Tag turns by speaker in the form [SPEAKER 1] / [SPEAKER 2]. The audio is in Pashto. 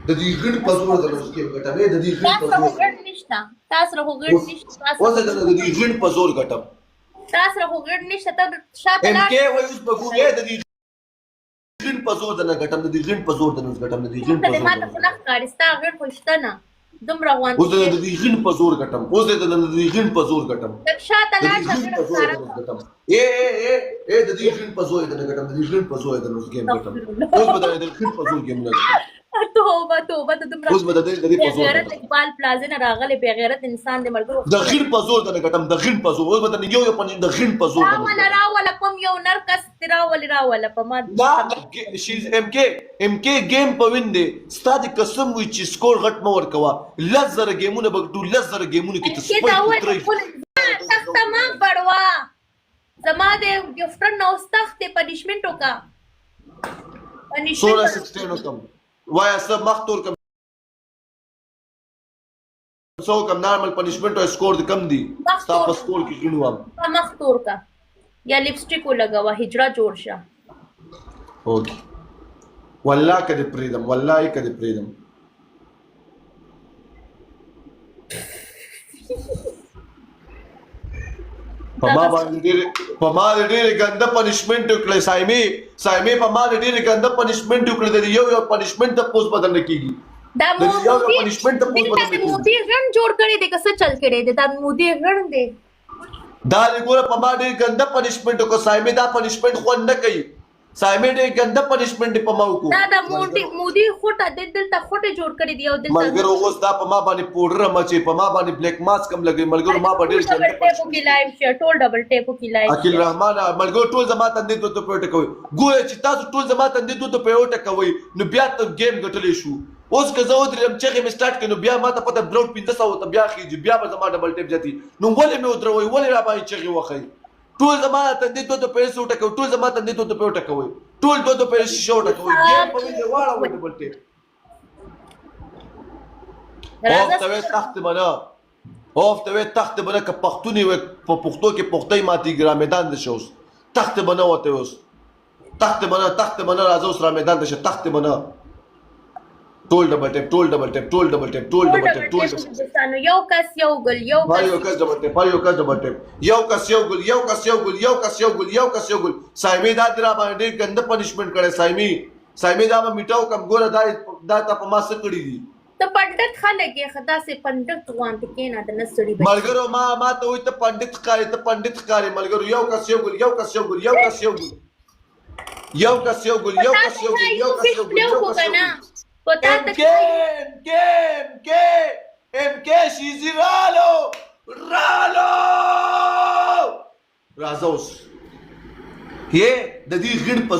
[SPEAKER 1] د دې غړ په زور د نوس کې ګټم د دې غړ په زور
[SPEAKER 2] ګډ نشته تاسو له ګډ نشته
[SPEAKER 1] اوس د دې غړ په زور ګټم
[SPEAKER 2] تاسو له ګډ نشته ته شاته
[SPEAKER 1] ام کې وای اوس په ګوګه د دې غړ په زور د نه ګټم د دې غړ په زور د نوس ګټم د دې غړ په زور
[SPEAKER 2] ما ته خلک کارستا غړ خوشته نه دومره وان
[SPEAKER 1] اوس د دې غړ په زور ګټم اوس د دې غړ په زور ګټم
[SPEAKER 2] شاته لاړ
[SPEAKER 1] ګټم اے د دې غړ په زور د نه ګټم د دې غړ په زور د نوس ګیم ګټم اوس به د دې غړ په زور ګیم نه
[SPEAKER 2] توبه ته دومره
[SPEAKER 1] اوس به د دې په زور
[SPEAKER 2] غیرت اقبال پلازا نه راغله بے غیرت انسان دې ملګرو
[SPEAKER 1] د غړ په زور د نه ګټم د غړ په زور اوس به د یو په د غړ په زور
[SPEAKER 2] راولا کوم یو نرکس راولا په ما
[SPEAKER 1] دا شیز ام کې گیم په وینده ستاد قسم وی چې سکور غټ مو ورکوا لزر گیمونه بغټو لزر گیمونه کې ته سپای ترې
[SPEAKER 2] تخت ما بڑوا زما دې ګفټر نو تخت پنیشمنت وکا
[SPEAKER 1] 16 کم وایا سب مختور کم سو کم نارمل پنیشمنٹ او سکور د کم دی ستا په سکور کې غنوام
[SPEAKER 2] مختور کا یا لپسټیک لګوا هجرا جوړ شه
[SPEAKER 1] اوکې والله کده پریدم والله کده پریدم پما باندې ډېر ګنده پنیشمنت وکړي سایمي په ما ډېر ګنده پنیشمنت وکړي د یو پنیشمنت ته پوس بدل نه کیږي
[SPEAKER 2] دا مودي غن جوړ کړي د کس چل کړي دا مودي غن دی
[SPEAKER 1] دا لګوره په ما ډېر ګنده پنیشمنت کو سایمي دا پنیشمنت خو نه کوي سایمي ډېر ګنده پنیشمنت په ما وکړو
[SPEAKER 2] دا مودي خوټه دلته خوټه جوړ کړي دی او دلته
[SPEAKER 1] ملګرو اوس دا په ما باندې پوډر مچي په ما باندې بلیک ماسک هم لګي ملګرو ما په ډېر ګنده
[SPEAKER 2] ټیپو کې لایو شي ټول ډبل ټیپو کې لایو
[SPEAKER 1] اکیل رحمان ملګرو ټول زما تندې ته پروت کوي ګویا چې تاسو ټول زما تندې ته پروت کوي نو بیا ته گیم ګټلې شو اوس که زه ودرېږم چې مې سٹارټ کړو بیا ما ته پته بلوډ 1500 ته بیا خېږي بیا به زما ډبل ټیپ جاتي نو ولې مې ودروي ولې را باندې چغې وخی ټول زما تندې ته پیسې وټکوي ټول زما تندې ته پروت کوي ټول ته پیسې شو وټکوي گیم په دې واړه ډبل ټیپ اوف ته تخت بنا اوف ته تخت بنا که پښتوني و په پښتو کې پښتۍ ماتي ګرا میدان د شوس تخت بنا وته اوس تخت بنا راځه اوس را میدان د شه تخت بنا ټول ډبل ټیپ
[SPEAKER 2] یو کس یو ګل یو
[SPEAKER 1] کس ډبل ټیپ سایمي دا درا باندې ګنده پنیشمنت کړي سایمي دا ما میټاو کم ګوره دا تا په ما څه کړی دي
[SPEAKER 2] ته پندت خلک یې خدا سے پندت وانت کېنا د نسړي
[SPEAKER 1] ملګرو ما ته وي ته پندت ښکاري ملګرو یو کس یو ګل MK شیزی رالو راځه اوس د دې غړ په